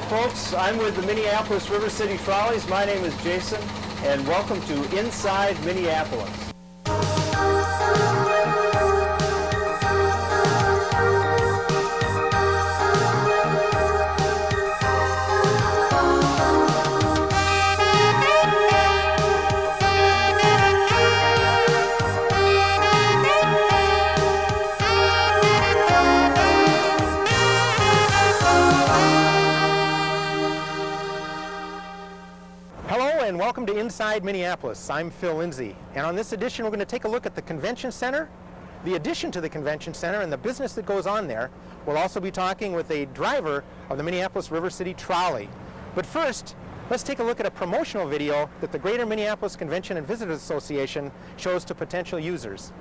folks. I'm with the Minneapolis RiverCity Trolleys. My name is Jason, and welcome to Inside Minneapolis. And welcome to Inside Minneapolis. I'm Phill Lindsay, and on this edition we're going to take a look at the Convention Center, the addition to the Convention Center, and the business that goes on there. We'll also be talking with a driver of the Minneapolis RiverCity Trolley. But first, let's take a look at a promotional video that the Greater Minneapolis Convention and Visitors Association shows to potential users.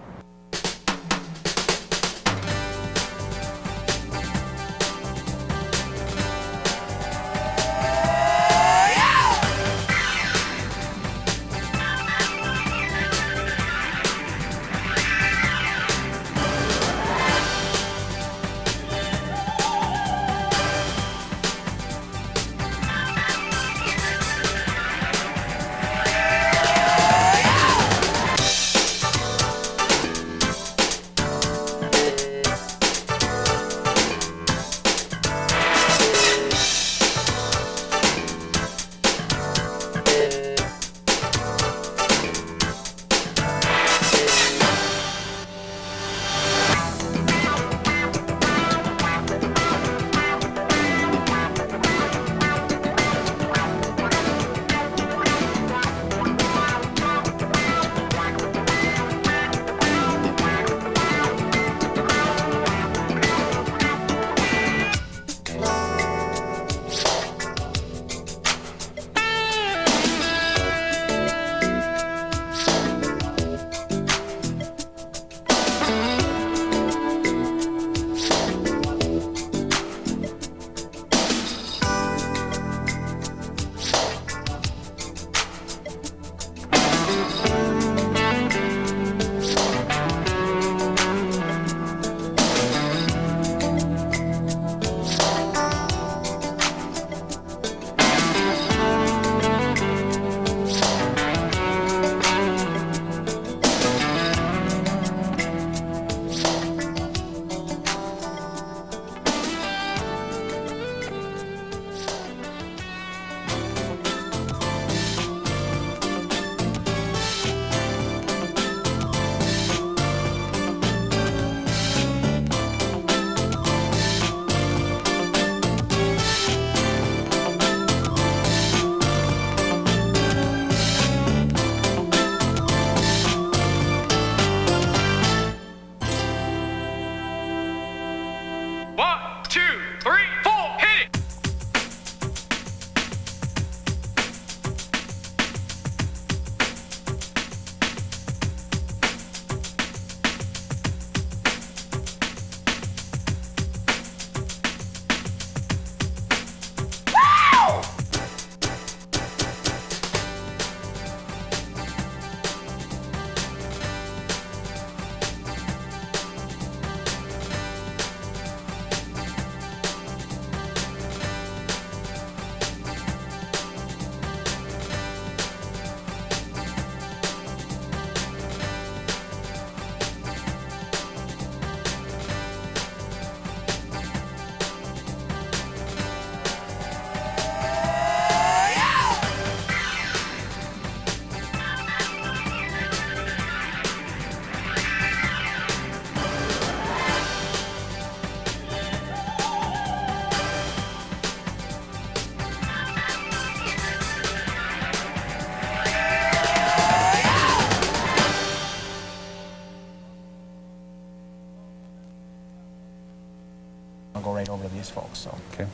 Over to these folks. So. Okay.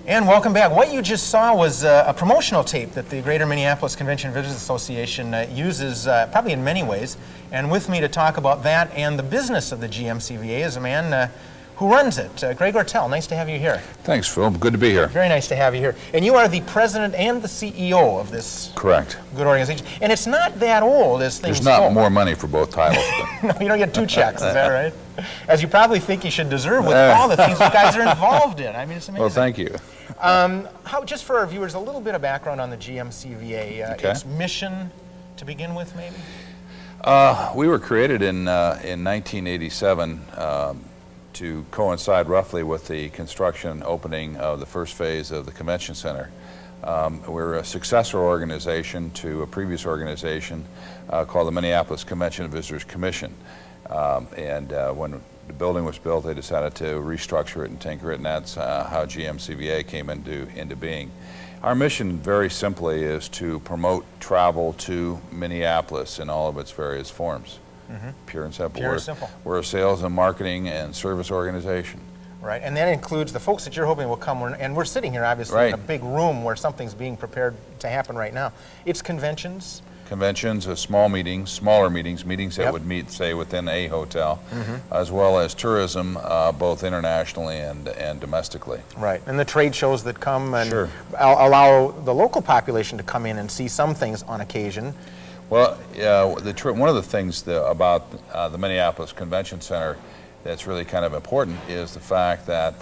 And welcome back. What you just saw was a promotional tape that the Greater Minneapolis Convention and Visitors Association uses probably in many ways. And with me to talk about that and the business of the GMCVA is a man who runs it. Greg Ortale, nice to have you here. Thanks, Phil. Good to be here. Very nice to have you here. And you are the president and the CEO of this Correct. good organization. And it's not that old as things There's not go. more money for both titles. No, you don't get 2 checks, is that right? As you probably think you should deserve with all the things you guys are involved in. I mean, it's amazing. Well, thank you. Just for our viewers, a little bit of background on the GMCVA. Okay. Its mission to begin with, maybe? We were created in 1987 to coincide roughly with the construction opening of the first phase of the convention center. We're a successor organization to a previous organization called the Minneapolis Convention and Visitors Commission. When the building was built, they decided to restructure it and tinker it, and that's how GMCVA came into being. Our mission, very simply, is to promote travel to Minneapolis in all of its various forms. Pure and simple. Pure and simple. We're a sales and marketing and service organization. Right, and that includes the folks that you're hoping will come, and we're sitting here, obviously, Right. in a big room where something's being prepared to happen right now. It's conventions. Conventions, small meetings, smaller meetings, meetings that Yep. would meet, say, within a hotel, as well as tourism, both internationally and domestically. Right, and the trade shows that come and Sure. allow the local population to come in and see some things on occasion. Well, one of the things about the Minneapolis Convention Center that's really kind of important is the fact that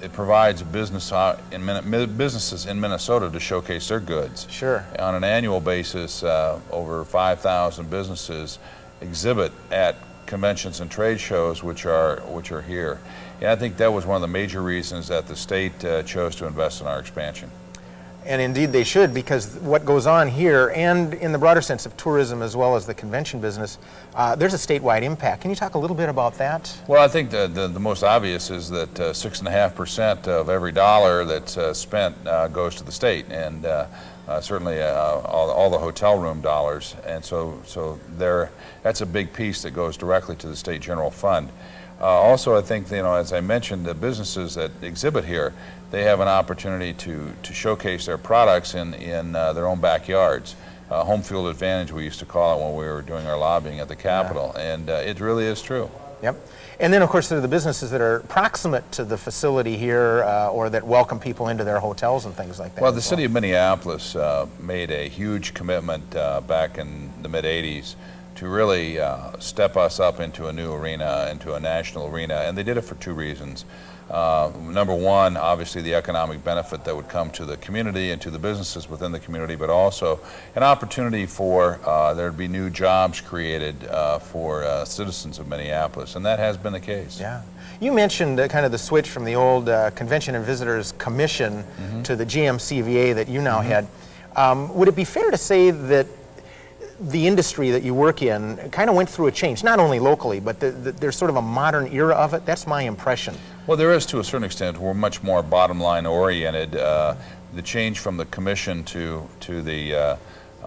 it provides businesses in Minnesota to showcase their goods. Sure. On an annual basis, over 5,000 businesses exhibit at conventions and trade shows, which are here. And I think that was one of the major reasons that the state chose to invest in our expansion. And indeed they should, because what goes on here, and in the broader sense of tourism as well as the convention business, there's a statewide impact. Can you talk a little bit about that? Well, I think the most obvious is that 6.5% of every dollar that's spent goes to the state, and certainly all the hotel room dollars, and so that's a big piece that goes directly to the state general fund. Also, I think, as I mentioned, the businesses that exhibit here, they have an opportunity to showcase their products in their own backyards. Home field advantage, we used to call it when we were doing our lobbying at the Capitol, and it really is true. Yep. And then, of course, there are the businesses that are proximate to the facility here or that welcome people into their hotels and things like that. Well, the city of Minneapolis made a huge commitment back in the mid-'80s to really step us up into a new arena, into a national arena, and they did it for 2 reasons. Number one, obviously the economic benefit that would come to the community and to the businesses within the community, but also an opportunity for there to be new jobs created for citizens of Minneapolis, and that has been the case. Yeah. You mentioned kind of the switch from the old Convention and Visitors Commission to the GMCVA that you now had. Would it be fair to say that the industry that you work in kind of went through a change, not only locally, but there's sort of a modern era of it? That's my impression. Well, there is to a certain extent. We're much more bottom line oriented. The change from the commission to the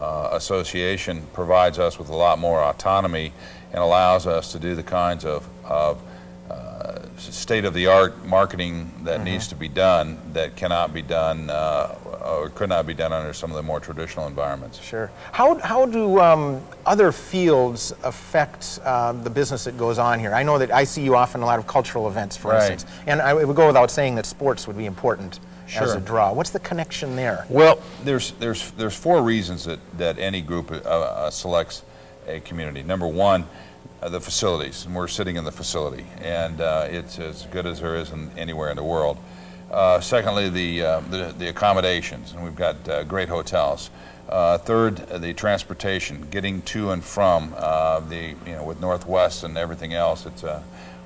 association provides us with a lot more autonomy and allows us to do the kinds of state-of-the-art marketing that needs to be done that cannot be done or could not be done under some of the more traditional environments. Sure. How do other fields affect the business that goes on here? I know that I see you often a lot of cultural events, for Right. instance, and it would go without saying that sports would be important as Sure. a draw. What's the connection there? Well, there's 4 reasons that any group selects a community. Number one, the facilities, and we're sitting in the facility, and it's as good as there is anywhere in the world. Secondly, the accommodations, and we've got great hotels. Third, the transportation, getting to and from with Northwest and everything else. It's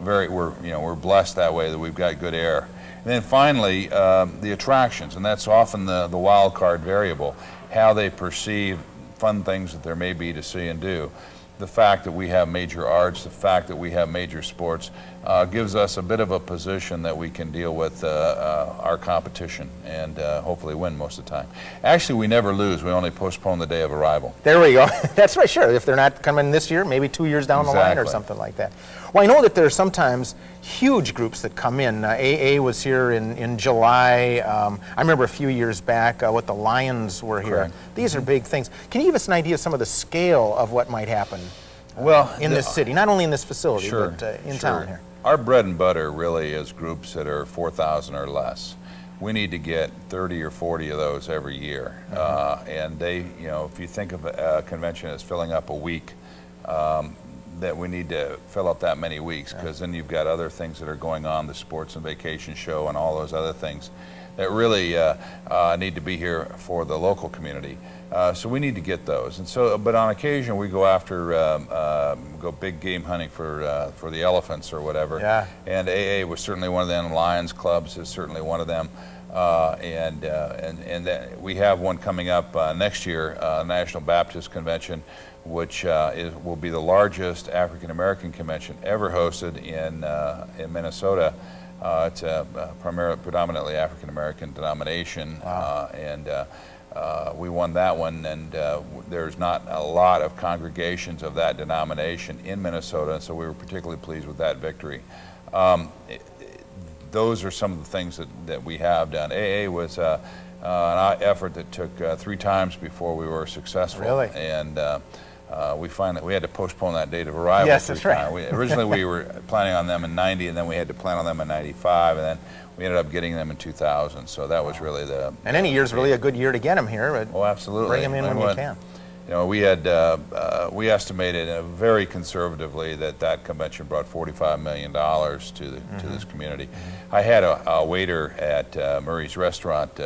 we're blessed that way that we've got good air. And then finally, the attractions, and that's often the wild card variable, how they perceive fun things that there may be to see and do. The fact that we have major arts, the fact that we have major sports, gives us a bit of a position that we can deal with our competition and hopefully win most of the time. Actually, we never lose. We only postpone the day of arrival. There we go. That's right, sure. If they're not coming this year, maybe 2 years down the line or Exactly. something like that. Well, I know that there are sometimes huge groups that come in. AA was here in July. I remember a few years back what the Lions were here. Correct. These are big things. Can you give us an idea of some of the scale of what might happen Well, in this city? Not only in this facility, Sure, but in sure. town here. our bread and butter really is groups that are 4,000 or less. We need to get 30 or 40 of those every year. And they, if you think of a convention as filling up a week, that we need to fill up that many weeks, because then you've got other things that are going on, the sports and vacation show and all those other things that really need to be here for the local community. So we need to get those. And so, but on occasion we go after, go big game hunting for the elephants or whatever. Yeah. And AA was certainly one of them. Lions Clubs is certainly one of them. And that we have one coming up next year, National Baptist Convention, which will be the largest African American convention ever hosted in Minnesota. It's a predominantly African American denomination. Wow. And we won that one, and there's not a lot of congregations of that denomination in Minnesota, and so we were particularly pleased with that victory. Those are some of the things that we have done. AA was an effort that took 3 times before we were successful. Really? And we had to postpone that date of arrival. Yes, that's right. Originally we were planning on them in '90, and then we had to plan on them in '95, and then we ended up getting them in 2000. So that was really the. And any year's really a good year to get them here. But oh, absolutely. Bring them in when you can. We had we estimated very conservatively that convention brought $45 million to this community. I had a waiter at Murray's restaurant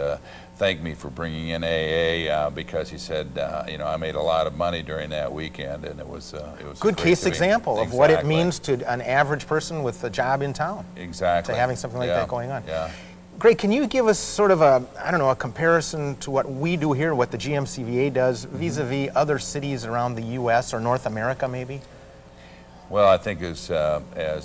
thank me for bringing in AA because he said, I made a lot of money during that weekend, and it was good case example of exactly. what it means to an average person with a job in town. Exactly. To having something like that going on. Yeah. Great. Can you give us sort of a comparison to what we do here, what the GMCVA does, vis-a-vis other cities around the U.S. or North America, maybe? Well, I think as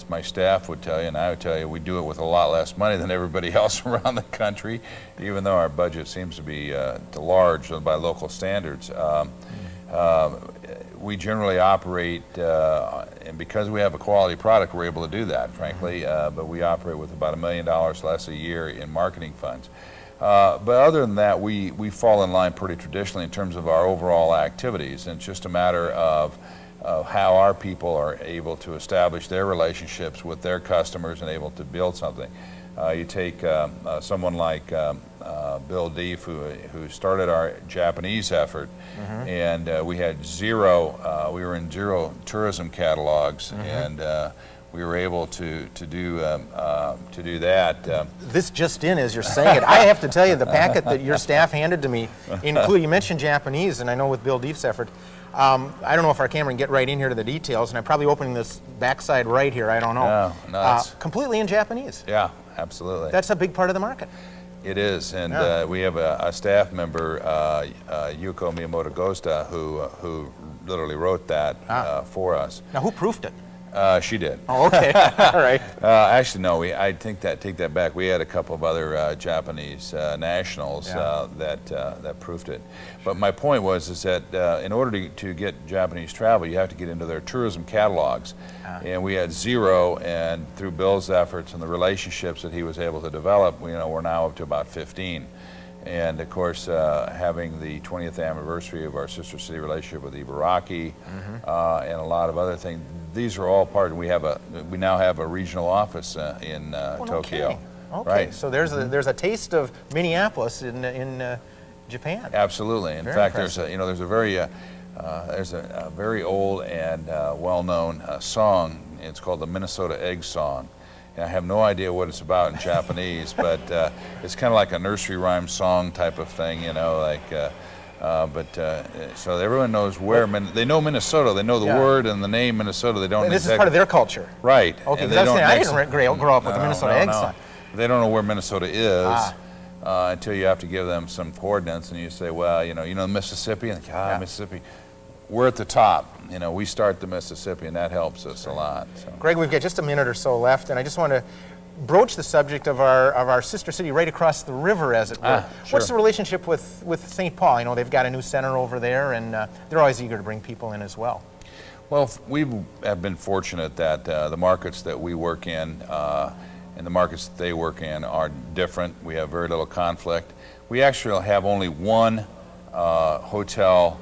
my staff would tell you, and I would tell you, we do it with a lot less money than everybody else around the country, even though our budget seems to be large by local standards. We generally operate, and because we have a quality product, we're able to do that, frankly, but we operate with about $1 million less a year in marketing funds. But other than that, we fall in line pretty traditionally in terms of our overall activities, and it's just a matter of how our people are able to establish their relationships with their customers and able to build something. You take someone like Bill Deef, who started our Japanese effort, and we had we were in 0 tourism catalogs, and we were able to do that. This just in, as you're saying it, I have to tell you, the packet that your staff handed to me, including, you mentioned Japanese, and I know with Bill Deef's effort, I don't know if our camera can get right in here to the details, and I'm probably opening this backside right here, I don't know. No, completely in Japanese. Yeah, absolutely. That's a big part of the market. It is, and we have a staff member, Yuko Miyamoto Gosta, who literally wrote that for us. Now, who proofed it? She did. Oh, okay. All right. Actually, no. I take that back. We had a couple of other Japanese nationals that proofed it. But my point is that in order to get Japanese travel, you have to get into their tourism catalogs, and we had 0. And through Bill's efforts and the relationships that he was able to develop, we're now up to about 15. And of course, having the 20th anniversary of our sister city relationship with Ibaraki, and a lot of other things. These are all part. We now have a regional office in Tokyo. No okay, right. So there's a taste of Minneapolis in Japan. Absolutely. In fact, there's a very old and well-known song. It's called the Minnesota Egg Song. I have no idea what it's about in Japanese, but it's kind of like a nursery rhyme song type of thing, so everyone knows where they know Minnesota. They know the word and the name Minnesota. They don't. And this is part of their culture, right? Okay, because I didn't grow up with the Minnesota Egg Song. They don't know where Minnesota is until you have to give them some coordinates, and you say, well, Mississippi, and Mississippi. We're at the top. We start the Mississippi, and that helps us a lot. So. Greg, we've got just a minute or so left, and I just want to broach the subject of our sister city right across the river, as it were. Sure. What's the relationship with St. Paul? They've got a new center over there, and they're always eager to bring people in as well. Well, we have been fortunate that the markets that we work in and the markets that they work in are different. We have very little conflict. We actually have only one hotel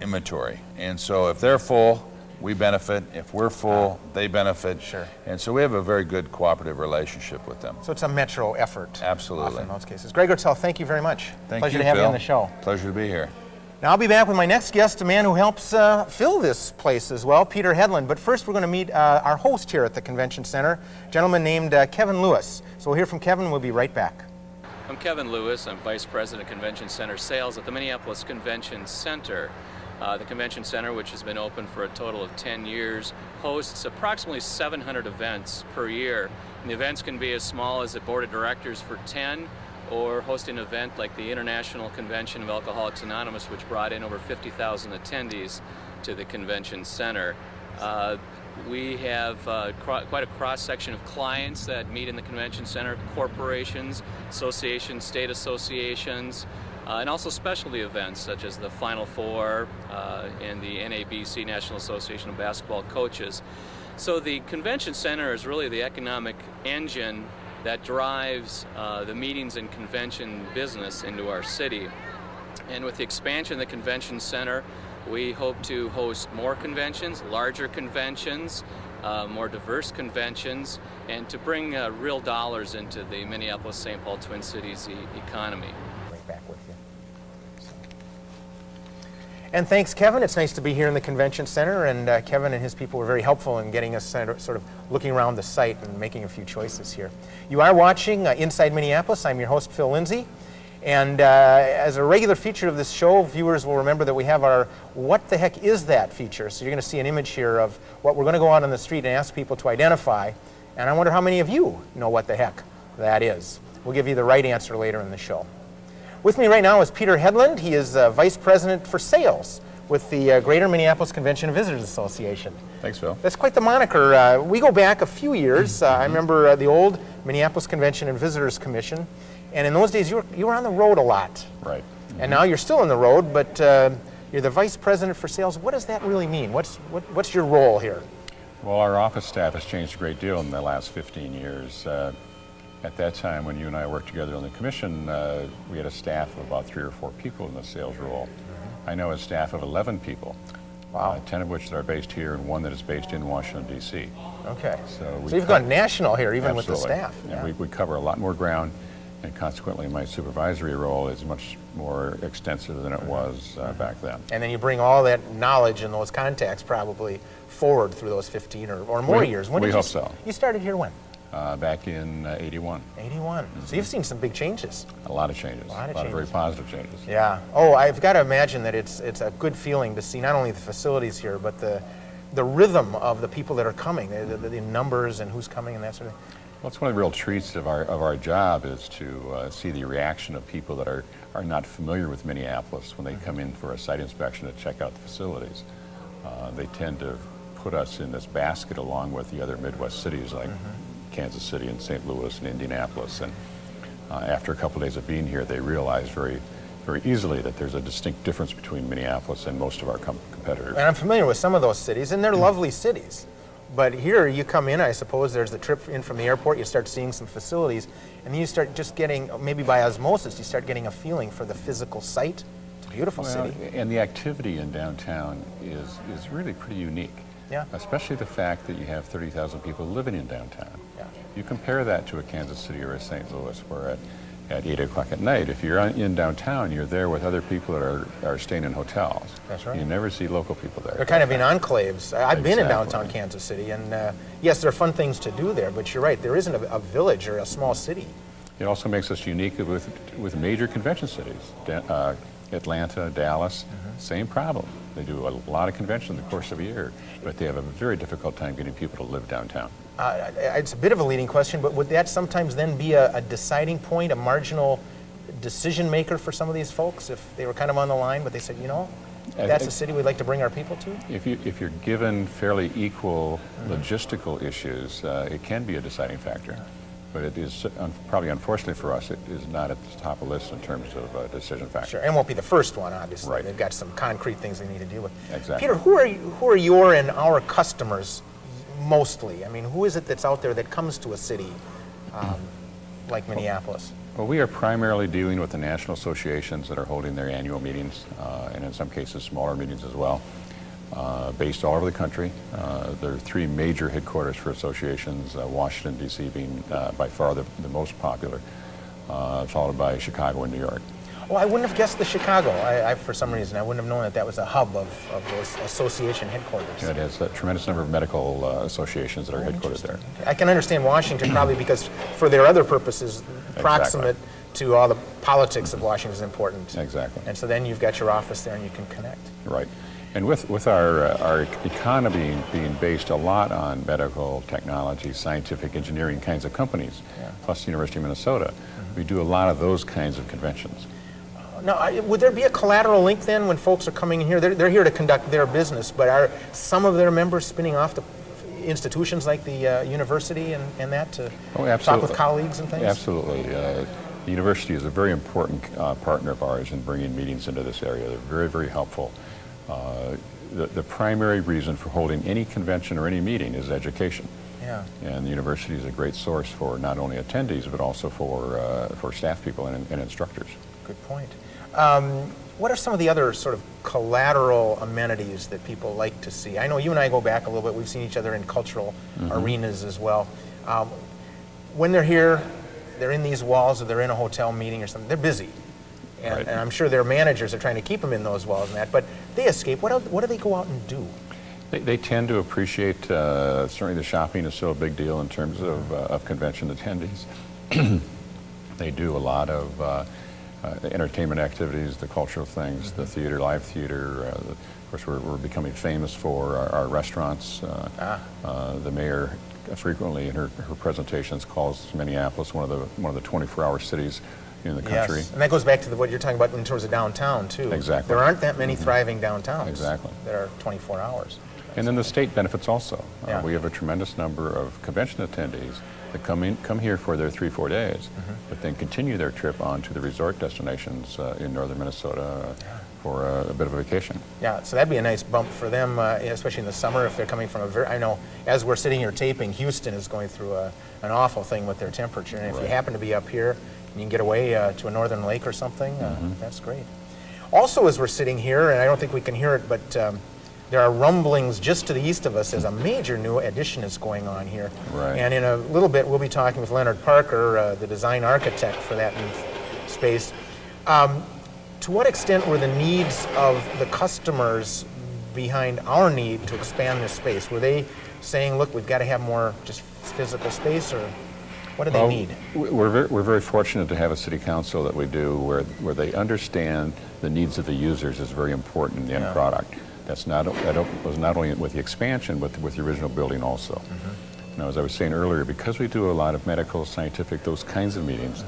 inventory, and so if they're full, we benefit. If we're full, they benefit. Sure. And so we have a very good cooperative relationship with them. So it's a metro effort. Absolutely. In most cases. Greg Ortale, thank you very much. Pleasure to have you Phil. on the show. Pleasure to be here. Now I'll be back with my next guest, a man who helps fill this place as well, Peter Hedlund. But first we're going to meet our host here at the Convention Center, a gentleman named Kevin Lewis. So we'll hear from Kevin, we'll be right back. I'm Kevin Lewis. I'm Vice President of Convention Center Sales at the Minneapolis Convention Center. The Convention Center, which has been open for a total of 10 years, hosts approximately 700 events per year. And the events can be as small as a board of directors for 10, or hosting an event like the International Convention of Alcoholics Anonymous, which brought in over 50,000 attendees to the Convention Center. We have quite a cross-section of clients that meet in the Convention Center: corporations, associations, state associations, and also specialty events such as the Final Four and the NABC, National Association of Basketball Coaches. So the Convention Center is really the economic engine that drives the meetings and convention business into our city. And with the expansion of the Convention Center, we hope to host more conventions, larger conventions, more diverse conventions, and to bring real dollars into the Minneapolis-St. Paul Twin Cities economy. Right back with you. And thanks, Kevin. It's nice to be here in the Convention Center, and Kevin and his people were very helpful in getting us sort of looking around the site and making a few choices here. You are watching Inside Minneapolis. I'm your host, Phill Lindsay. And as a regular feature of this show, viewers will remember that we have our What the Heck Is That feature. So you're going to see an image here of what we're going to go out on the street and ask people to identify. And I wonder how many of you know what the heck that is. We'll give you the right answer later in the show. With me right now is Peter Hedlund. He is Vice President for Sales with the Greater Minneapolis Convention and Visitors Association. Thanks, Phil. That's quite the moniker. We go back a few years. I remember the old Minneapolis Convention and Visitors Commission. And in those days, you were on the road a lot. Right. And now you're still on the road, but you're the Vice President for Sales. What does that really mean? What's your role here? Well, our office staff has changed a great deal in the last 15 years. At that time, when you and I worked together on the commission, we had a staff of about 3 or 4 people in the sales role. I know a staff of 11 people, Wow. 10 of which are based here and 1 that is based in Washington, D.C. Okay. So You've gone national here, even with the Absolutely. staff. Yeah, we cover a lot more ground, and consequently my supervisory role is much more extensive than it was back then. And then you bring all that knowledge and those contacts probably forward through those 15 or more years. When we did hope you, so. You started here when? Back in 81. 81. So you've seen some big changes. A lot of changes. A lot of very changes. positive changes. Yeah. Oh, I've got to imagine that it's a good feeling to see not only the facilities here, but the rhythm of the people that are coming, the numbers and who's coming and that sort of thing. Well, it's one of the real treats of our job is to see the reaction of people that are not familiar with Minneapolis when they come in for a site inspection to check out the facilities. They tend to put us in this basket along with the other Midwest cities like Kansas City and St. Louis and Indianapolis. And after a couple of days of being here, they realize very easily that there's a distinct difference between Minneapolis and most of our competitors. And I'm familiar with some of those cities, and they're lovely cities. But here you come in, I suppose there's the trip in from the airport, you start seeing some facilities, and then you start just getting, maybe by osmosis, you start getting a feeling for the physical site. It's a beautiful city. And the activity in downtown is really pretty unique. Yeah. Especially the fact that you have 30,000 people living in downtown. Yeah. You compare that to a Kansas City or a St. Louis, where at 8 o'clock at night, if you're in downtown, you're there with other people that are staying in hotels. That's right. You never see local people there. They're kind of in enclaves. I've been in Exactly. downtown Kansas City, and yes, there are fun things to do there, but you're right, there isn't a village or a small city. It also makes us unique with major convention cities. Atlanta, Dallas, same problem. They do a lot of conventions in the course of a year, but they have a very difficult time getting people to live downtown. It's a bit of a leading question, but would that sometimes then be a deciding point, a marginal decision maker for some of these folks if they were kind of on the line, but they said, that's a city we'd like to bring our people to? If you're given fairly equal logistical issues, it can be a deciding factor. But it is probably, unfortunately for us, it is not at the top of the list in terms of decision factor. Sure, and won't be the first one, obviously. Right. They've got some concrete things they need to deal with. Exactly. Peter, who are your and our customers mostly? I mean, who is it that's out there that comes to a city like Minneapolis? Well, we are primarily dealing with the national associations that are holding their annual meetings, and in some cases smaller meetings as well. based all over the country. There are 3 major headquarters for associations, Washington, D.C. being by far the most popular, followed by Chicago and New York. Well, I wouldn't have guessed the Chicago. For some reason, I wouldn't have known that that was a hub of those association headquarters. Yeah, it has a tremendous number of medical associations that are headquartered there. I can understand Washington probably because for their other purposes, proximate to all the politics of Washington is important. Exactly. And so then you've got your office there and you can connect. Right. And with our economy being based a lot on medical, technology, scientific engineering kinds of companies, plus the University of Minnesota, we do a lot of those kinds of conventions. Now, would there be a collateral link then when folks are coming in here? They're here to conduct their business, but are some of their members spinning off to institutions like the university and that to talk with colleagues and things? Absolutely. The university is a very important partner of ours in bringing meetings into this area. They're very, very helpful. The primary reason for holding any convention or any meeting is education. Yeah. And the university is a great source for not only attendees, but also for staff people and instructors. Good point. What are some of the other sort of collateral amenities that people like to see? I know you and I go back a little bit. We've seen each other in cultural arenas as well. When they're here, they're in these walls or they're in a hotel meeting or something, they're busy. And I'm sure their managers are trying to keep them in those walls and that, but they escape. What do they go out and do? They tend to appreciate, certainly the shopping is still a big deal in terms of convention attendees. They do a lot of entertainment activities, the cultural things, the theater, live theater. Of course, we're becoming famous for our restaurants. The mayor frequently in her presentations calls Minneapolis one of the 24-hour cities in the country. Yes, and that goes back to what you're talking about in terms of downtown, too. Exactly. There aren't that many thriving downtowns. Exactly. That are 24 hours. And then the state benefits also. Yeah. We have a tremendous number of convention attendees that come here for their 3-4 days, but then continue their trip on to the resort destinations in northern Minnesota for a bit of a vacation. Yeah, so that'd be a nice bump for them, especially in the summer if they're coming from I know as we're sitting here taping, Houston is going through an awful thing with their temperature, and if you happen to be up here and you can get away to a northern lake or something, that's great. Also, as we're sitting here, and I don't think we can hear it, but there are rumblings just to the east of us as a major new addition is going on here. Right. And in a little bit, we'll be talking with Leonard Parker, the design architect for that new space. To what extent were the needs of the customers behind our need to expand this space? Were they saying, look, we've got to have more just physical space, or what do they need? We're very fortunate to have a city council that we do where they understand the needs of the users is very important in the end product. That was not only with the expansion, but with the original building also. Now, as I was saying earlier, because we do a lot of medical, scientific, those kinds of meetings,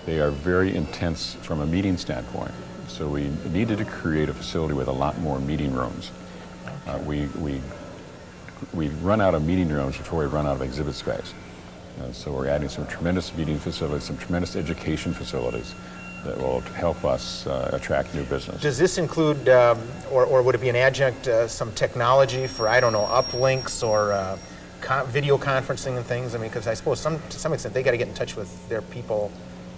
they are very intense from a meeting standpoint. So we needed to create a facility with a lot more meeting rooms. We run out of meeting rooms before we run out of exhibit space. So we're adding some tremendous meeting facilities, some tremendous education facilities that will help us attract new business. Does this include, or would it be an adjunct, some technology for, I don't know, uplinks or video conferencing and things? I mean, because I suppose to some extent they got to get in touch with their people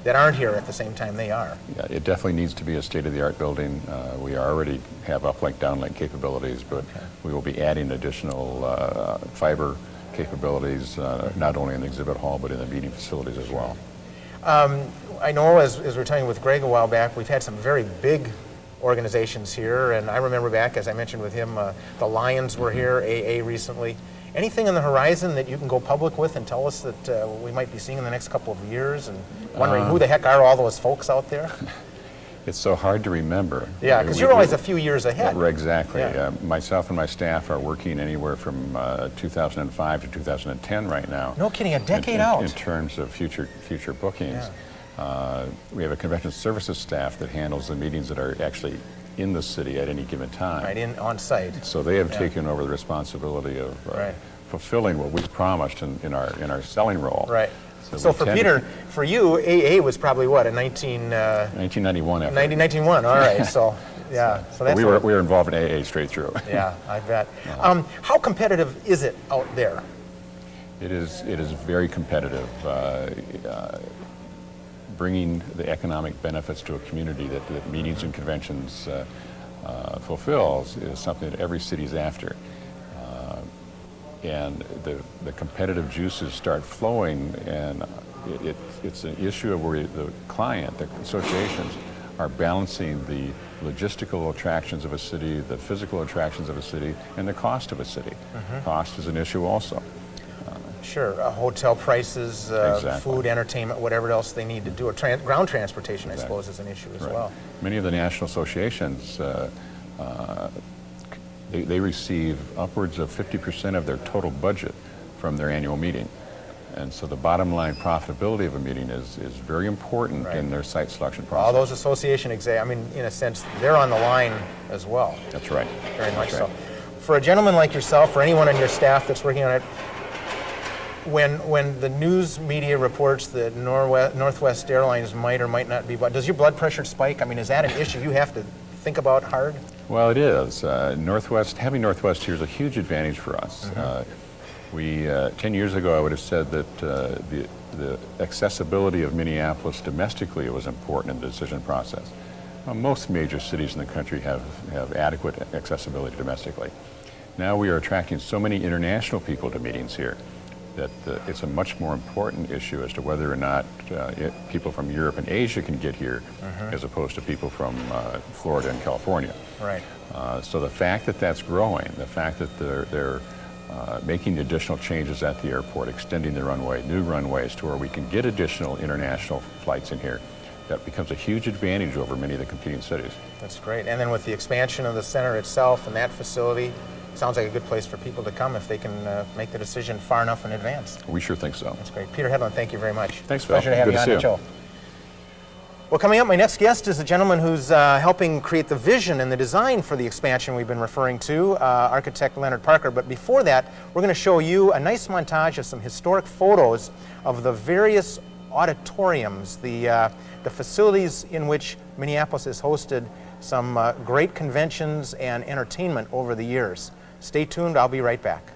that aren't here at the same time they are. Yeah, it definitely needs to be a state-of-the-art building. We already have uplink, downlink capabilities, but we will be adding additional fiber capabilities, not only in the exhibit hall, but in the meeting facilities as well. I know as we were talking with Greg a while back, we've had some very big organizations here, and I remember back, as I mentioned with him, the Lions were here, AA recently. Anything on the horizon that you can go public with and tell us that we might be seeing in the next couple of years, and wondering who the heck are all those folks out there? It's so hard to remember. Yeah, because you're always a few years ahead. Exactly. Yeah. Myself and my staff are working anywhere from 2005 to 2010 right now. No kidding, a decade out. In terms of future bookings. Yeah. We have a convention services staff that handles the meetings that are actually in the city at any given time. Right, on site. So they have taken over the responsibility of fulfilling what we promised in our selling role. Right. So for Peter, for you, AA was probably what, a 1991 effort. 1991, all right. So, yeah. So that's we were involved in AA straight through. Yeah, I bet. How competitive is it out there? It is very competitive. Bringing the economic benefits to a community that meetings and conventions fulfills is something that every city's after. And the competitive juices start flowing, and it's an issue of where the client, the associations, are balancing the logistical attractions of a city, the physical attractions of a city, and the cost of a city. Cost is an issue also. Sure, hotel prices, Exactly. food, entertainment, whatever else they need to do. Or ground transportation, I Exactly. suppose, is an issue as Right. well. Many of the national associations, they receive upwards of 50% of their total budget from their annual meeting. And so the bottom line profitability of a meeting is very important Right. in their site selection process. All those association exams, I mean, in a sense, they're on the line as well. That's right. Very much That's so. right. For a gentleman like yourself, or anyone on your staff that's working on it, when the news media reports that Northwest Airlines might or might not be, does your blood pressure spike? I mean, is that an issue you have to think about hard? Well, it is. Having Northwest here is a huge advantage for us. 10 years ago, I would have said that the accessibility of Minneapolis domestically was important in the decision process. Most major cities in the country have adequate accessibility domestically. Now we are attracting so many international people to meetings here that it's a much more important issue as to whether or not people from Europe and Asia can get here as opposed to people from Florida and California. Right. So the fact that that's growing, the fact that they're making additional changes at the airport, extending the runway, new runways to where we can get additional international flights in here, that becomes a huge advantage over many of the competing cities. That's great. And then with the expansion of the center itself and that facility, sounds like a good place for people to come if they can make the decision far enough in advance. We sure think so. That's great. Peter Hedlund, thank you very much. Thanks, Phil. Pleasure to have Good you to on see the you. show. Well, coming up, my next guest is a gentleman who's helping create the vision and the design for the expansion we've been referring to, architect Leonard Parker. But before that, we're going to show you a nice montage of some historic photos of the various auditoriums, the facilities in which Minneapolis has hosted some great conventions and entertainment over the years. Stay tuned, I'll be right back.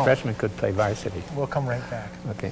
Freshmen could play varsity. We'll come right back. Okay.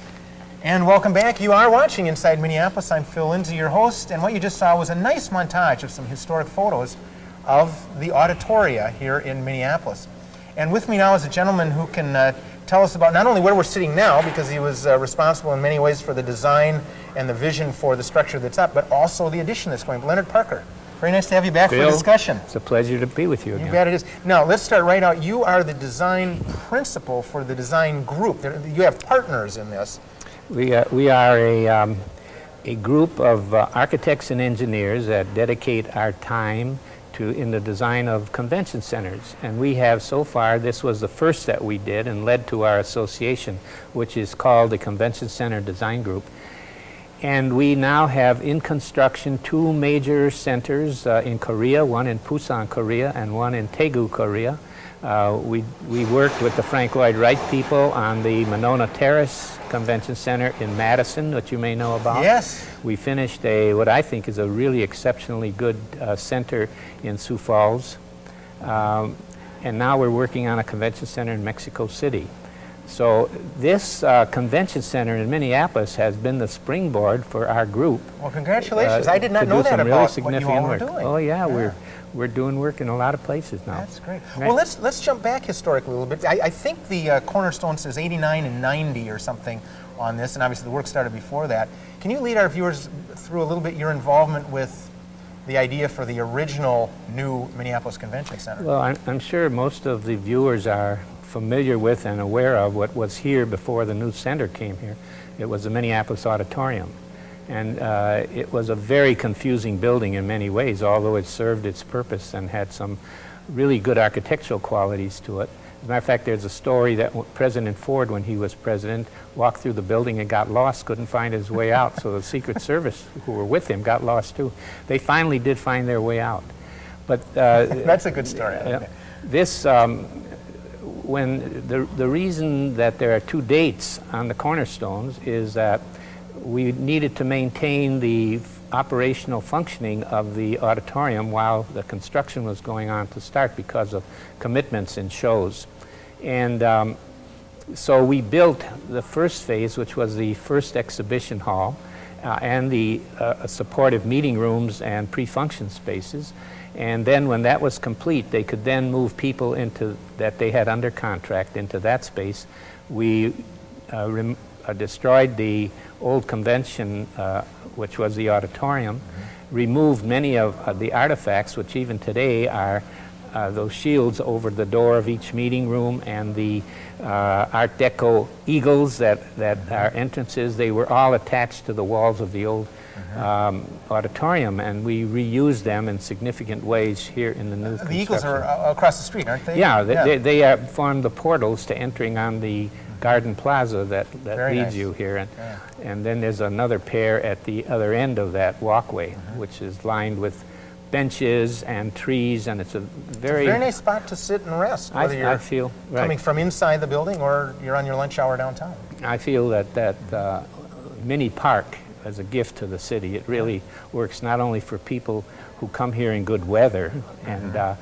And welcome back. You are watching Inside Minneapolis. I'm Phill Lindsay, your host, and what you just saw was a nice montage of some historic photos of the auditoria here in Minneapolis. And with me now is a gentleman who can tell us about not only where we're sitting now, because he was responsible in many ways for the design and the vision for the structure that's up, but also the addition that's going. Leonard Parker. Very nice to have you back for Phil, discussion. It's a pleasure to be with you again. You bet it is. Now, let's start right out. You are the design principal for the design group. You have partners in this. We are a group of architects and engineers that dedicate our time in the design of convention centers. And we have so far, this was the first that we did and led to our association, which is called the Convention Center Design Group. And we now have in construction 2 major centers in Korea, one in Busan, Korea, and one in Daegu, Korea. We worked with the Frank Lloyd Wright people on the Monona Terrace Convention Center in Madison, that you may know about. Yes. We finished what I think is a really exceptionally good center in Sioux Falls. And now we're working on a convention center in Mexico City. So this convention center in Minneapolis has been the springboard for our group. Well, congratulations. I did not know that really about what you significant all were work. doing. Oh yeah, we're doing work in a lot of places now. That's great. Right. Well, let's jump back historically a little bit. I think the cornerstone says 89 and 90 or something on this, and obviously the work started before that. Can you lead our viewers through a little bit your involvement with the idea for the original new Minneapolis Convention Center? Well, I'm sure most of the viewers are familiar with and aware of what was here before the new center came here. It was the Minneapolis Auditorium. And it was a very confusing building in many ways, although it served its purpose and had some really good architectural qualities to it. As a matter of fact, there's a story that President Ford, when he was president, walked through the building and got lost, couldn't find his way out, so the Secret Service, who were with him, got lost too. They finally did find their way out. But that's a good story. This, when the reason that there are two dates on the cornerstones is that we needed to maintain the operational functioning of the auditorium while the construction was going on to start because of commitments in shows. And so we built the first phase, which was the first exhibition hall and the supportive meeting rooms and pre-function spaces. And then when that was complete, they could then move people into that they had under contract into that space. We destroyed the old convention, which was the auditorium, removed many of the artifacts, which even today are those shields over the door of each meeting room and the Art Deco eagles that are entrances. They were all attached to the walls of the old auditorium, and we reused them in significant ways here in the new The eagles are across the street, aren't they? Yeah, they form the portals to entering on the garden plaza that leads you here. And then there's another pair at the other end of that walkway, which is lined with benches and trees, and it's a very nice spot to sit and rest, whether you're I feel coming from inside the building or you're on your lunch hour downtown. I feel that mini park as a gift to the city. It really works not only for people who come here in good weather and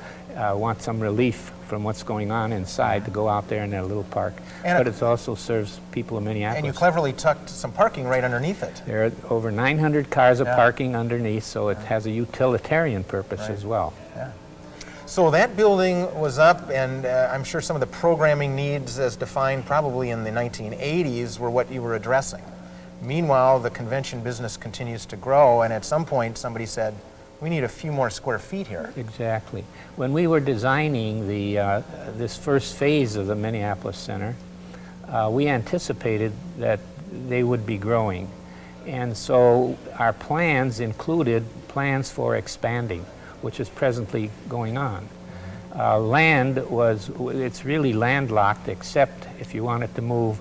want some relief from what's going on inside to go out there in that little park, but it also serves people in Minneapolis. And you cleverly tucked some parking right underneath it. There are over 900 cars of parking underneath, so it has a utilitarian purpose as well. Yeah. So that building was up, and I'm sure some of the programming needs as defined probably in the 1980s were what you were addressing. Meanwhile, the convention business continues to grow, and at some point somebody said, we need a few more square feet here. Exactly. When we were designing this first phase of the Minneapolis Center, we anticipated that they would be growing. And so our plans included plans for expanding, which is presently going on. Land it's really landlocked, except if you wanted to move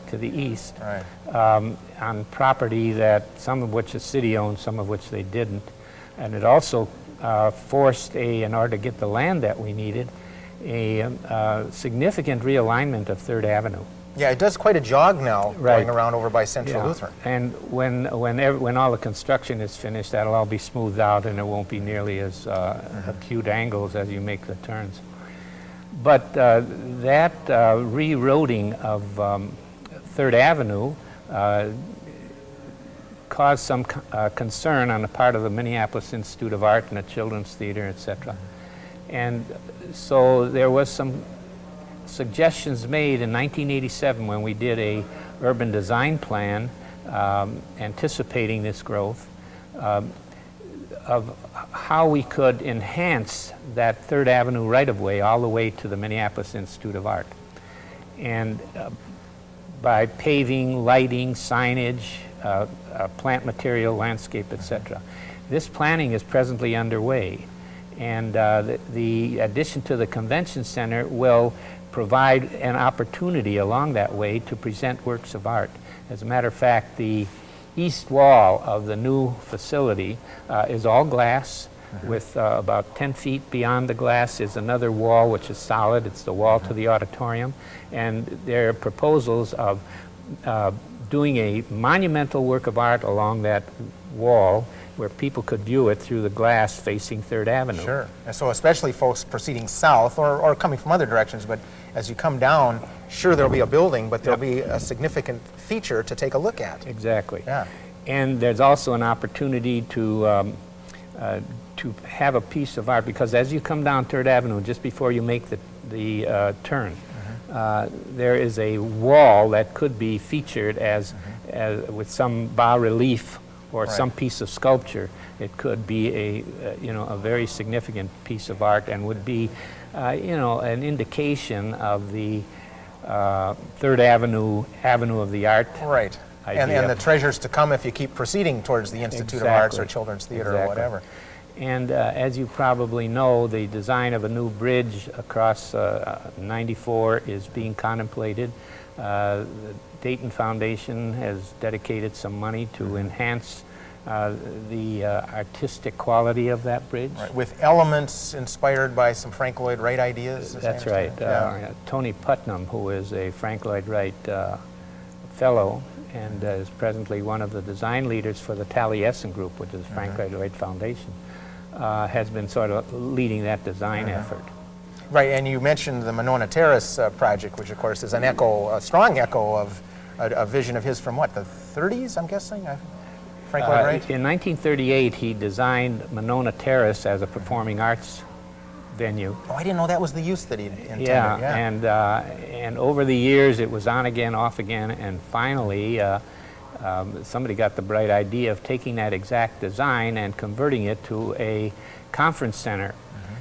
to the east, on property that some of which the city owned, some of which they didn't. And it also forced, in order to get the land that we needed, a significant realignment of 3rd Avenue. Yeah, it does quite a jog now, going around over by Central Lutheran. And when all the construction is finished, that'll all be smoothed out, and it won't be nearly as acute angles as you make the turns. But that reroading of 3rd Avenue caused some concern on the part of the Minneapolis Institute of Art and the Children's Theater, etc. And so there was some suggestions made in 1987 when we did a urban design plan anticipating this growth of how we could enhance that 3rd Avenue right-of-way all the way to the Minneapolis Institute of Art. And by paving, lighting, signage, plant material, landscape, etc. This planning is presently underway, and the addition to the convention center will provide an opportunity along that way to present works of art. As a matter of fact, the east wall of the new facility is all glass, with about 10 feet beyond the glass is another wall which is solid. It's the wall to the auditorium, and there are proposals of doing a monumental work of art along that wall where people could view it through the glass facing 3rd Avenue. Sure. And so especially folks proceeding south or coming from other directions, but as you come down, sure there'll be a building, but there'll be a significant feature to take a look at. Exactly. Yeah. And there's also an opportunity to to have a piece of art, because as you come down 3rd Avenue, just before you make the turn, there is a wall that could be featured as with some bas-relief or some piece of sculpture. It could be a very significant piece of art and would be an indication of the 3rd Avenue of the art. Right. And the treasures to come if you keep proceeding towards the Institute of Arts or Children's Theater or whatever. And as you probably know, the design of a new bridge across 94 is being contemplated. The Dayton Foundation has dedicated some money to enhance the artistic quality of that bridge. Right. With elements inspired by some Frank Lloyd Wright ideas. That's right. Tony Putnam, who is a Frank Lloyd Wright fellow and is presently one of the design leaders for the Taliesin Group, which is Frank Lloyd Wright Foundation, has been sort of leading that design effort. Right, and you mentioned the Monona Terrace project, which of course is an echo, a strong echo of a vision of his from what, the 30s, I'm guessing? Frank Lloyd Wright? In 1938, he designed Monona Terrace as a performing arts venue. Oh, I didn't know that was the use that he intended. Yeah. And over the years, it was on again, off again, and finally, somebody got the bright idea of taking that exact design and converting it to a conference center.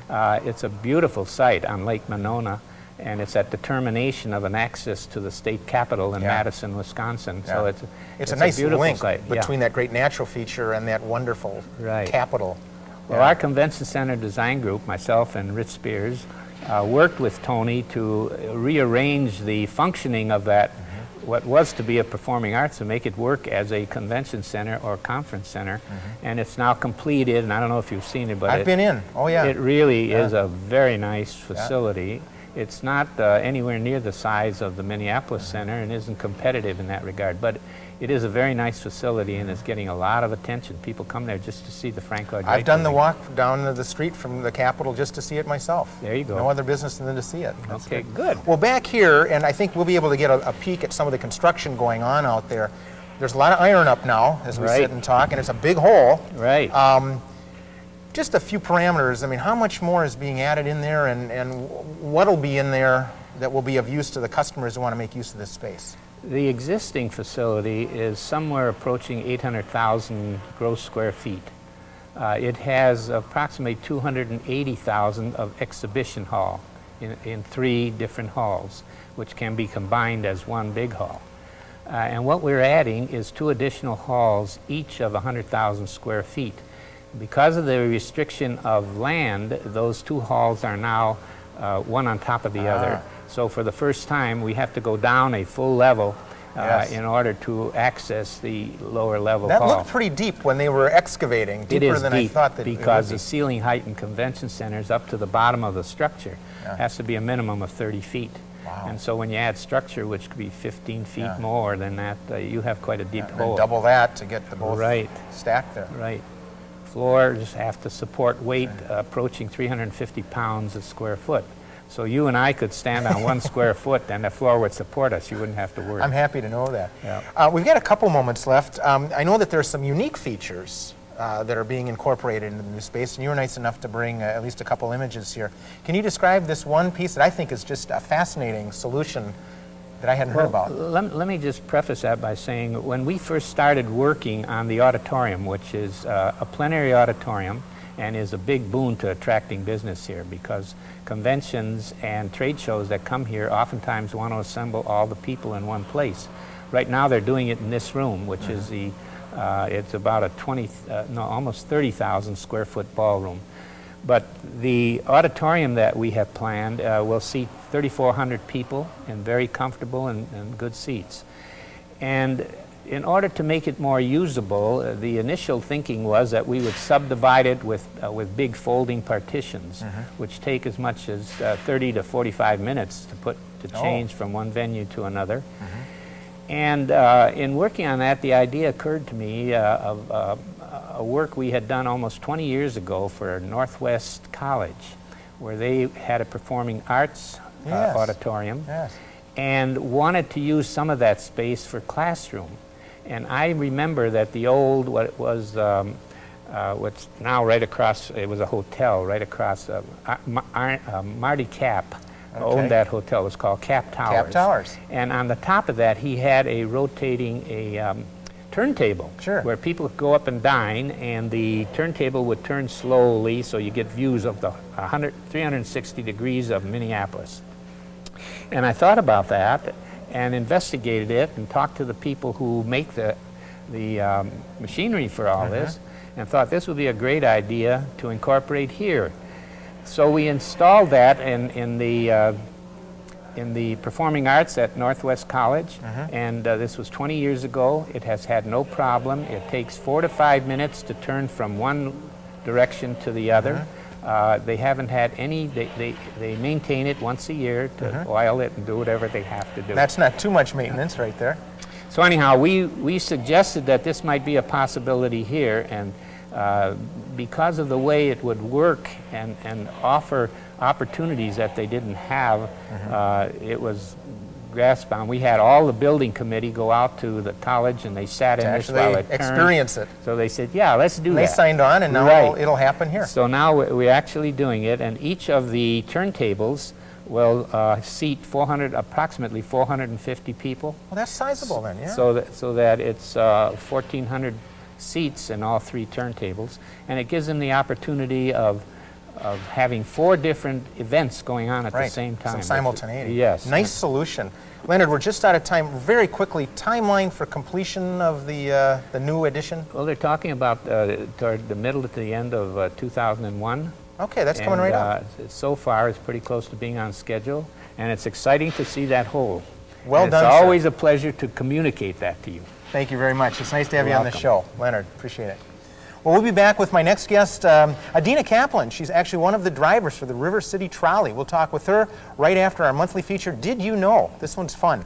It's a beautiful site on Lake Monona, and it's at the termination of an access to the state capitol in Madison, Wisconsin. So it's a nice link site. Between that great natural feature and that wonderful capitol. Well, our convention center design group, myself and Rich Spears, worked with Tony to rearrange the functioning of that, what was to be a performing arts, to make it work as a convention center or conference center. And it's now completed, and I don't know if you've seen it, but I've been in. Oh, yeah. It really is a very nice facility. It's not anywhere near the size of the Minneapolis Center and isn't competitive in that regard, but it is a very nice facility and it's getting a lot of attention. People come there just to see the Frank Lloyd Wright I've done the walk down the street from the Capitol just to see it myself. There you go. No other business than to see it. Okay, good. Well, back here, and I think we'll be able to get a peek at some of the construction going on out there. There's a lot of iron up now as we sit and talk, and it's a big hole. Right. Just a few parameters. I mean, how much more is being added in there, and what'll be in there that will be of use to the customers who want to make use of this space? The existing facility is somewhere approaching 800,000 gross square feet. It has approximately 280,000 of exhibition hall in 3 different halls, which can be combined as one big hall. And what we're adding is 2 additional halls, each of 100,000 square feet. Because of the restriction of land, those 2 halls are now one on top of the other. So for the first time, we have to go down a full level in order to access the lower level hall. That looked pretty deep when they were excavating, deeper than I thought that it would be. Because the ceiling height in convention centers up to the bottom of the structure has to be a minimum of 30 feet. Wow. And so when you add structure, which could be 15 feet more than that, you have quite a deep hole. Double that to get the both stacked there. Right. Floors have to support weight approaching 350 pounds a square foot. So you and I could stand on 1 square foot and the floor would support us. You wouldn't have to worry. I'm happy to know that. We've got a couple moments left. I know that there's some unique features that are being incorporated into the new space, and you were nice enough to bring at least a couple images here. Can you describe this one piece that I think is just a fascinating solution that I hadn't heard about? Let me just preface that by saying when we first started working on the auditorium, which is a plenary auditorium and is a big boon to attracting business here, because conventions and trade shows that come here oftentimes want to assemble all the people in one place. Right now they're doing it in this room, which is it's about a almost 30,000 square foot ballroom. But the auditorium that we have planned will seat 3,400 people in very comfortable and good seats. And in order to make it more usable, the initial thinking was that we would subdivide it with big folding partitions, which take as much as 30 to 45 minutes to change from one venue to another. And in working on that, the idea occurred to me of a work we had done almost 20 years ago for Northwest College, where they had a performing arts auditorium and wanted to use some of that space for classroom. And I remember that the old, what was what's now right across, it was a hotel right across, Marty Cap owned that hotel. It was called Cap Towers. Cap Towers. And on the top of that, he had a rotating turntable where people could go up and dine, and the turntable would turn slowly so you get views of the 360 degrees of Minneapolis. And I thought about that and investigated it and talked to the people who make the machinery for all this, and thought this would be a great idea to incorporate here. So we installed that in the performing arts at Northwest College, and this was 20 years ago. It has had no problem. It takes 4 to 5 minutes to turn from one direction to the other. They haven't had any, they maintain it once a year to oil it and do whatever they have to do. That's not too much maintenance right there. So anyhow, we suggested that this might be a possibility here, and because of the way it would work and offer opportunities that they didn't have, it was grasped on. We had all the building committee go out to the college, and they sat in this while it turned. Experience it. So they said, yeah, let's do that. They signed on, and now it'll happen here. So now we're actually doing it, and each of the turntables will seat approximately 450 people. Well, that's sizable then, yeah. So that it's 1,400 seats in all 3 turntables, and it gives them the opportunity of having 4 different events going on at the same time. Some simultaneity. Yes. Nice solution. Leonard, we're just out of time. Very quickly, timeline for completion of the new edition? Well, they're talking about toward the middle to the end of 2001. Okay, that's coming right up. So far, it's pretty close to being on schedule, and it's exciting to see that whole. Well done, It's sir. always a pleasure to communicate that to you. Thank you very much. It's nice to have you on the welcome. show. Leonard, appreciate it. Well, we'll be back with my next guest, Adina Kaplan. She's actually one of the drivers for the RiverCity Trolley. We'll talk with her right after our monthly feature, Did You Know? This one's fun.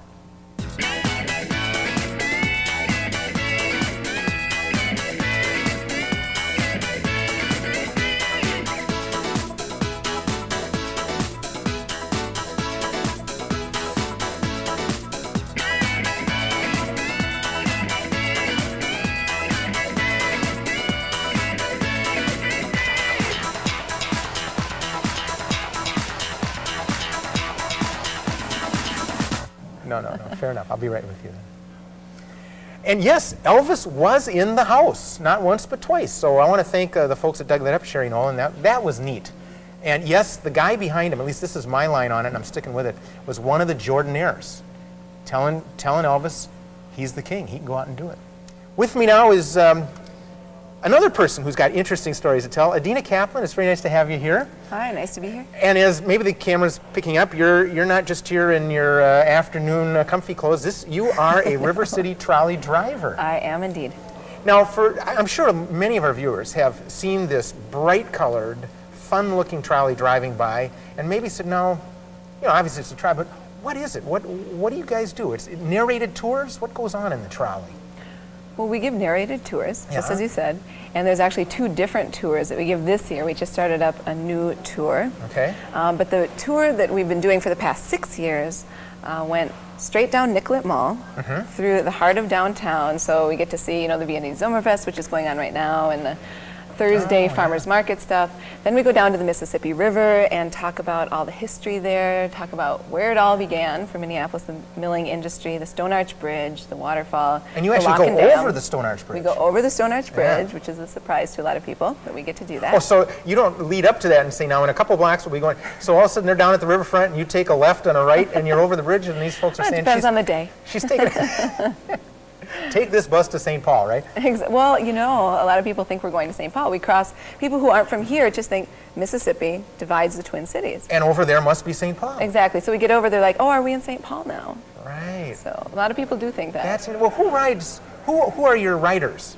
No, fair enough. I'll be right with you then. And yes, Elvis was in the house, not once but twice. So I want to thank the folks that dug that up, Sherry Nolan. That was neat. And yes, the guy behind him, at least this is my line on it, and I'm sticking with it, was one of the Jordanaires, telling Elvis he's the king. He can go out and do it. With me now is another person who's got interesting stories to tell. Adina Kaplan, it's very nice to have you here. Hi, nice to be here. And as maybe the camera's picking up, you're not just here in your afternoon comfy clothes. You are a RiverCity Trolley driver. I am indeed. Now, I'm sure many of our viewers have seen this bright-colored, fun-looking trolley driving by, and maybe said, no, obviously it's a trolley, but what is it? What do you guys do? It's narrated tours? What goes on in the trolley? Well, we give narrated tours, just as you said, and there's actually 2 different tours that we give this year. We just started up a new tour. Okay. But the tour that we've been doing for the past 6 years went straight down Nicollet Mall through the heart of downtown. So we get to see, the Viennese Sommerfest, which is going on right now, and the Thursday farmers market stuff. Then we go down to the Mississippi River and talk about all the history there, talk about where it all began for Minneapolis, the milling industry, the Stone Arch Bridge, the waterfall. And you actually go over the Stone Arch Bridge. We go over the Stone Arch Bridge, which is a surprise to a lot of people, but we get to do that. Oh, so you don't lead up to that and say, now in a couple blocks we'll be going, so all of a sudden they're down at the riverfront and you take a left and a right and you're over the bridge and these folks are saying, it depends on the day. She's taking take this bus to St. Paul, right? Well, a lot of people think we're going to St. Paul. We cross, people who aren't from here just think Mississippi divides the Twin Cities. And over there must be St. Paul. Exactly. So we get over there like, oh, are we in St. Paul now? Right. So a lot of people do think that. That's it. Well, who rides, who are your riders?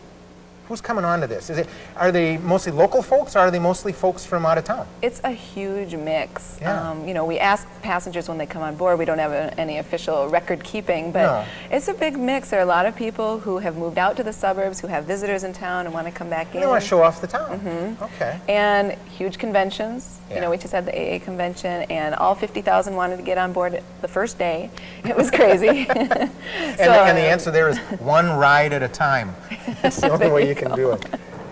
Who's coming on to this? Are they mostly local folks or are they mostly folks from out of town? It's a huge mix. Yeah. We ask passengers when they come on board. We don't have any official record keeping, but it's a big mix. There are a lot of people who have moved out to the suburbs, who have visitors in town and want to come back in. They want to show off the town. Okay. And huge conventions. Yeah. We just had the AA convention, and all 50,000 wanted to get on board the first day. It was crazy. And the answer there is one ride at a time. It's the only way you can do it.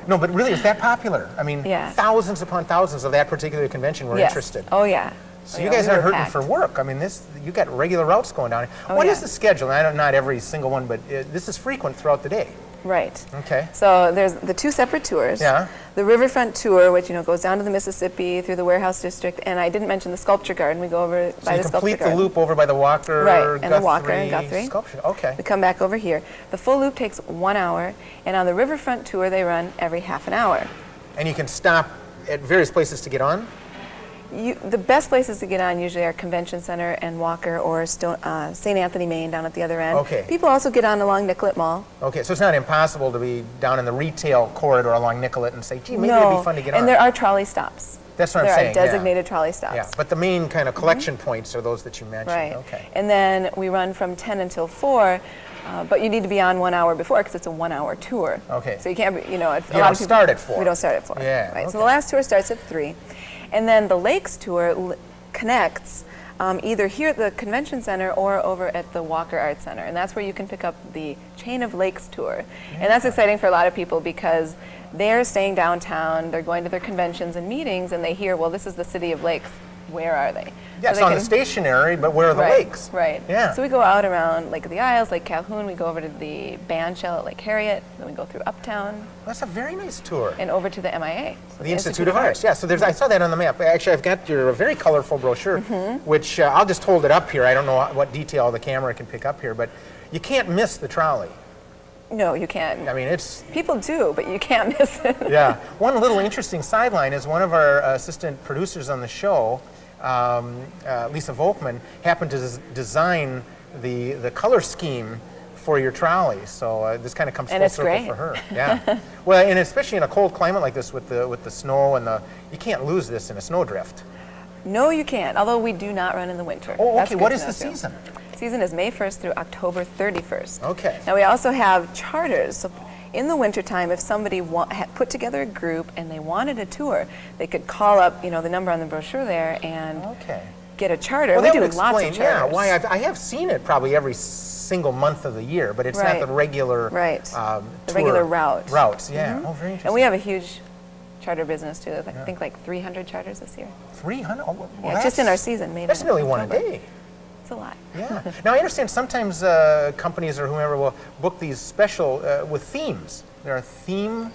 No, but really, it's that popular. I mean, Yeah. thousands upon thousands of that particular convention were Yes. interested. Oh, yeah. So Oh, you yeah, guys we aren't were hurting packed. for work. I mean, you got regular routes going down. Oh, What is yeah. the schedule? And I don't, not every single one, but this is frequent throughout the day. Right. Okay. So there's the two separate tours. Yeah. The riverfront tour, which goes down to the Mississippi through the warehouse district, and I didn't mention the sculpture garden. We go over So by you the sculpture complete the garden. loop over by the Walker, Right, and the Walker and Guthrie. sculpture. Okay. We come back over here. The full loop takes 1 hour, and on the riverfront tour they run every half an hour. And you can stop at various places to get on? The best places to get on usually are Convention Center and Walker or St. Anthony, Maine down at the other end. Okay. People also get on along Nicollet Mall. Okay, so it's not impossible to be down in the retail corridor along Nicollet and say, gee, maybe No, it'd be fun to get on. and there are trolley stops. That's what I'm there saying, are yeah. designated trolley stops. Yeah, but the main kind of collection points are those that you mentioned. Right. Okay. And then we run from 10 until 4, but you need to be on 1 hour before because it's a 1 hour tour. Okay. So you can't be, it's, a You lot don't of people, start at 4. We don't start at 4. Yeah, Right. So okay. the last tour starts at 3. And then the Lakes tour connects either here at the Convention Center or over at the Walker Art Center. And that's where you can pick up the Chain of Lakes tour. And that's exciting for a lot of people because they're staying downtown, they're going to their conventions and meetings, and they hear, well, this is the City of Lakes. Where are they? Yeah, So it's they on can- the stationary, but where are the Right, lakes? Right. Yeah. So we go out around Lake of the Isles, Lake Calhoun. We go over to the band shell at Lake Harriet. Then we go through Uptown That's a very nice tour. and over to the MIA. So The Institute of Arts. Yeah, so I saw that on the map. Actually, I've got your very colorful brochure, which I'll just hold it up here. I don't know what detail the camera can pick up here, but you can't miss the trolley. No, you can't. I mean, it's, People do, but you can't miss it. yeah. One little interesting sideline is one of our assistant producers on the show, Lisa Volkman, happened to design the color scheme for your trolley. So this kind of comes And full it's circle great. for her. Yeah. Well, and especially in a cold climate like this with the snow and you can't lose this in a snowdrift. No, you can't, although we do not run in the winter. Oh, That's okay. good What to is know, the too. season? Season is May 1st through October 31st. Okay. Now we also have charters. So in the wintertime, if somebody had put together a group and they wanted a tour, they could call up, the number on the brochure there and Okay. get a charter. Well, We that do would lots explain, of yeah, charters. why I have seen it probably every single month of the year, but it's Right. not the regular Right. tour The regular route. routes. Yeah. Oh, very interesting. And we have a huge charter business too. I think like 300 charters this year. 300. Oh, well, Yeah, just in that's- our season, maybe. That's nearly one a day. It's a lot. Yeah. Now I understand sometimes companies or whomever will book these special with themes. There are theme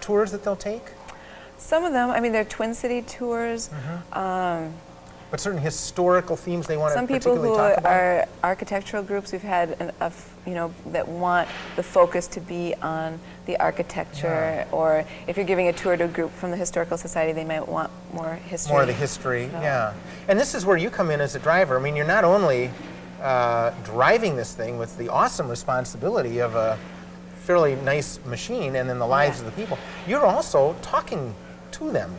tours that they'll take, Some of them, they're Twin City tours. but certain historical themes they want Some to people particularly who talk about. are architectural groups, we've had that want the focus to be on the architecture, or if you're giving a tour to a group from the Historical Society, they might want more history. More of the history, So- yeah. And this is where you come in as a driver. I mean, you're not only driving this thing with the awesome responsibility of a fairly nice machine and then the lives Yeah. of the people, you're also talking to them.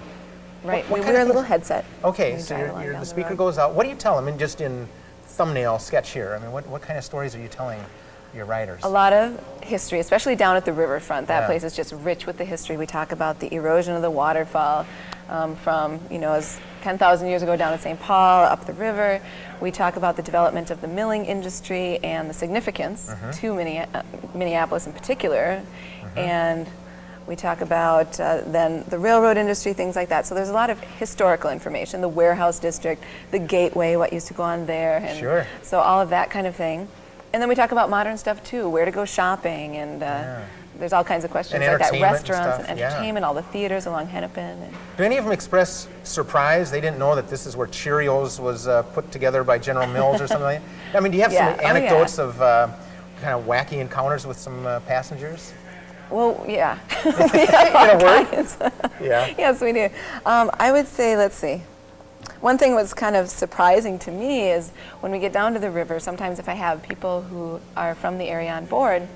Right. What We kind wear of a little things- headset. Okay, We so drive along the down speaker road. goes out. What do you tell them, just in thumbnail sketch here? I mean, what kind of stories are you telling your riders? A lot of history, especially down at the riverfront. That Yeah. place is just rich with the history. We talk about the erosion of the waterfall from, as 10,000 years ago down at St. Paul, up the river. We talk about the development of the milling industry and the significance Mm-hmm. to Minneapolis in particular. And we talk about then the railroad industry, things like that. So there's a lot of historical information, the warehouse district, the gateway, what used to go on there. And Sure. So all of that kind of thing. And then we talk about modern stuff too, where to go shopping, and there's all kinds of questions And like that, entertainment and restaurants and stuff, yeah. entertainment, all the theaters along Hennepin. And Do any of them express surprise? They didn't know that this is where Cheerios was put together by General Mills or something like that? I mean, do you have Yeah. some Oh, yeah. anecdotes of kind of wacky encounters with some passengers? well, yeah. In a word? Yeah. Yes, we do. I would say, let's see. One thing was kind of surprising to me is when we get down to the river, sometimes if I have people who are from the area on board,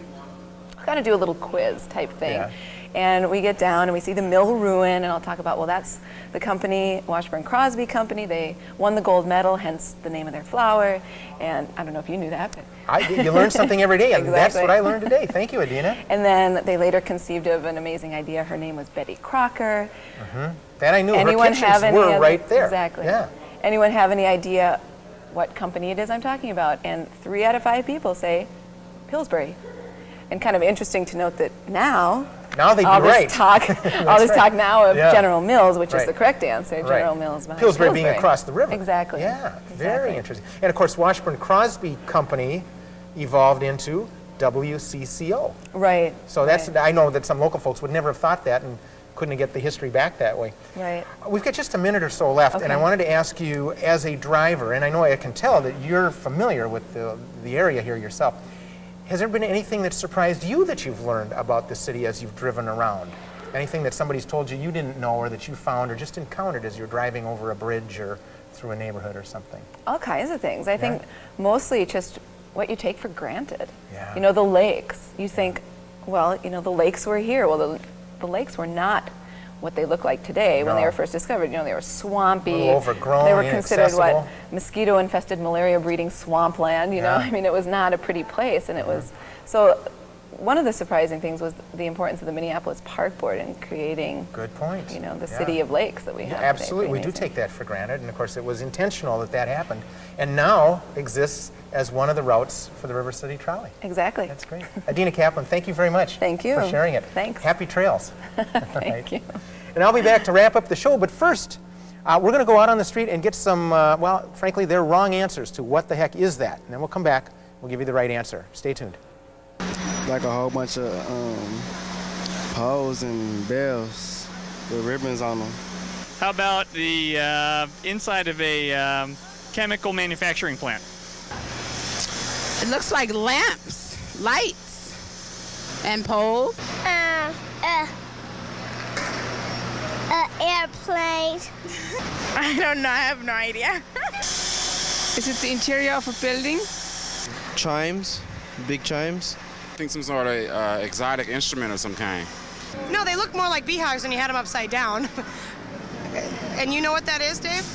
I kind of do a little quiz type thing. Yeah. And we get down and we see the mill ruin, and I'll talk about, well, that's the company, Washburn Crosby Company. They won the gold medal, hence the name of their flour. And I don't know if you knew that, but You learn something every day, and that's Exactly. what I learned today. Thank you, Adina. and then they later conceived of an amazing idea. Her name was Betty Crocker. That I knew. Anyone Her kitchens have any were other- right there. Exactly. Yeah. Anyone have any idea what company it is I'm talking about? And 3 out of 5 people say Pillsbury. And kind of interesting to note that now Now they'd be all right. this talk, all this talk now of Yeah. General Mills, which is Right. the correct answer. Right. General Mills behind Pillsbury being across the river. Exactly. Yeah, Exactly. very interesting. And of course, Washburn Crosby Company evolved into WCCO. Right. So that's, right. I know that some local folks would never have thought that and couldn't get the history back that way. Right. We've got just a minute or so left, and I Okay. wanted to ask you, as a driver, and I know I can tell that you're familiar with the area here yourself, has there been anything that surprised you that you've learned about the city as you've driven around? Anything that somebody's told you didn't know, or that you found or just encountered as you're driving over a bridge or through a neighborhood or something? All kinds of things. I think mostly just what you take for granted. Yeah. You know, the lakes. You think, well, you know, the lakes were here. Well, the lakes were not what they look like today when they No. were first discovered. You know, they were swampy. A little overgrown, They were considered what inaccessible. mosquito-infested, malaria-breeding swampland. You know, Yeah. I mean, it was not a pretty place, and it was so. One of the surprising things was the importance of the Minneapolis Park Board in creating, Good point. you know, the Yeah. city of lakes that we have. today. Absolutely, we Pretty do amazing. take that for granted, and of course it was intentional that that happened, and now exists as one of the routes for the RiverCity Trolley. Exactly. That's great. Adina Kaplan, thank you very much. Thank you. For sharing it. Thanks. Happy trails. Thank you. And I'll be back to wrap up the show, but first, we're going to go out on the street and get some, well, frankly, they're wrong answers to what the heck is that. And then we'll come back, we'll give you the right answer. Stay tuned. Like a whole bunch of poles and bells with ribbons on them. How about the inside of a chemical manufacturing plant? It looks like lamps, lights, and poles. Airplane. I don't know. I have no idea. Is it the interior of a building? Chimes, big chimes. I think some sort of exotic instrument of some kind. No, they look more like beehives when you had them upside down. And you know what that is, Dave?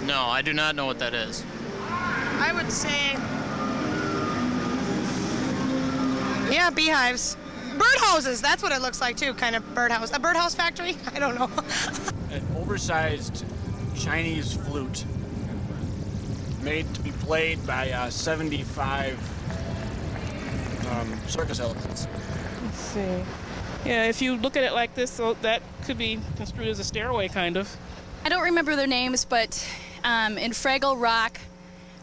No, I do not know what that is. I would say, yeah, beehives. Birdhouses, that's what it looks like too, kind of birdhouse. A birdhouse factory? I don't know. An oversized Chinese flute made to be played by 75 circus elephants. Let's see. Yeah, if you look at it like this, so that could be construed as a stairway, kind of. I don't remember their names, but in Fraggle Rock,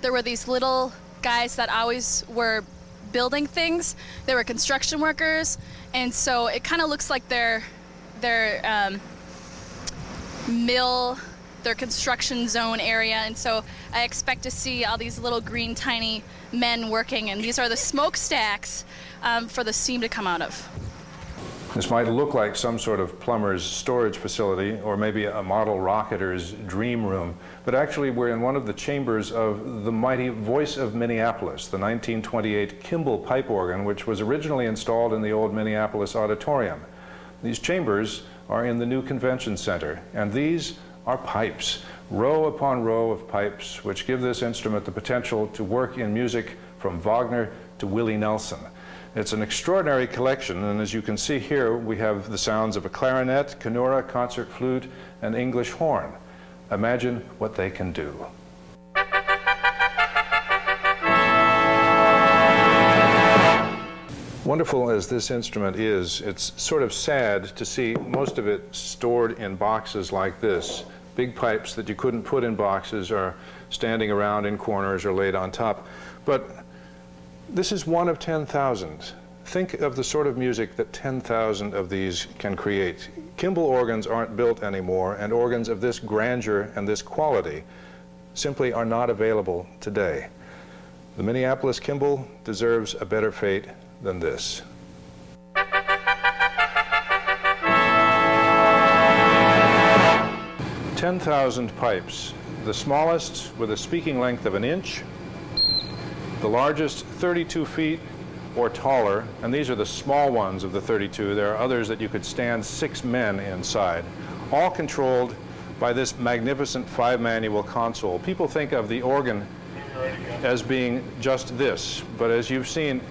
there were these little guys that always were building things. They were construction workers, and so it kind of looks like their mill, their construction zone area, and so I expect to see all these little green tiny men working, and these are the smokestacks for the steam to come out of. This might look like some sort of plumber's storage facility or maybe a model rocketer's dream room, but actually we're in one of the chambers of the mighty Voice of Minneapolis, the 1928 Kimball pipe organ, which was originally installed in the old Minneapolis auditorium. These chambers are in the new convention center, and these are pipes, row upon row of pipes, which give this instrument the potential to work in music from Wagner to Willie Nelson. It's an extraordinary collection, and as you can see here, we have the sounds of a clarinet, canora, concert flute, and English horn. Imagine what they can do. Wonderful as this instrument is, it's sort of sad to see most of it stored in boxes like this. Big pipes that you couldn't put in boxes are standing around in corners or laid on top. But this is one of 10,000. Think of the sort of music that 10,000 of these can create. Kimball organs aren't built anymore, and organs of this grandeur and this quality simply are not available today. The Minneapolis Kimball deserves a better fate than this. 10,000 pipes, the smallest with a speaking length of 1 inch, the largest 32 feet or taller, and these are the small ones of the 32. There are others that you could stand 6 men inside, all controlled by this magnificent 5-manual console. People think of the organ as being just this, but as you've seen,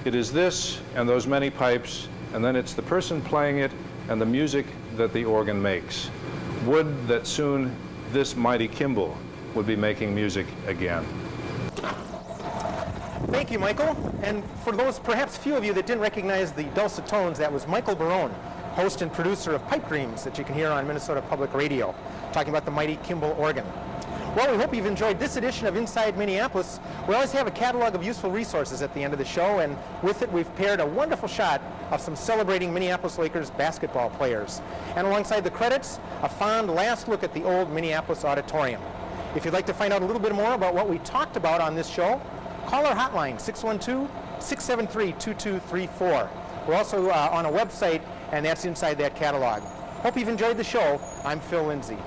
it is this and those many pipes, and then it's the person playing it and the music that the organ makes. Would that soon this mighty Kimball would be making music again. Thank you, Michael. And for those perhaps few of you that didn't recognize the dulcet tones, that was Michael Barone host and producer of Pipe Dreams that you can hear on Minnesota Public Radio, talking about the mighty Kimball organ. Well, we hope you've enjoyed this edition of Inside Minneapolis. We always have a catalog of useful resources at the end of the show, and with it we've paired a wonderful shot of some celebrating Minneapolis Lakers basketball players. And alongside the credits, a fond last look at the old Minneapolis Auditorium. If you'd like to find out a little bit more about what we talked about on this show, call our hotline, 612-673-2234. We're also on a website, and that's inside that catalog. Hope you've enjoyed the show. I'm Phill Lindsay.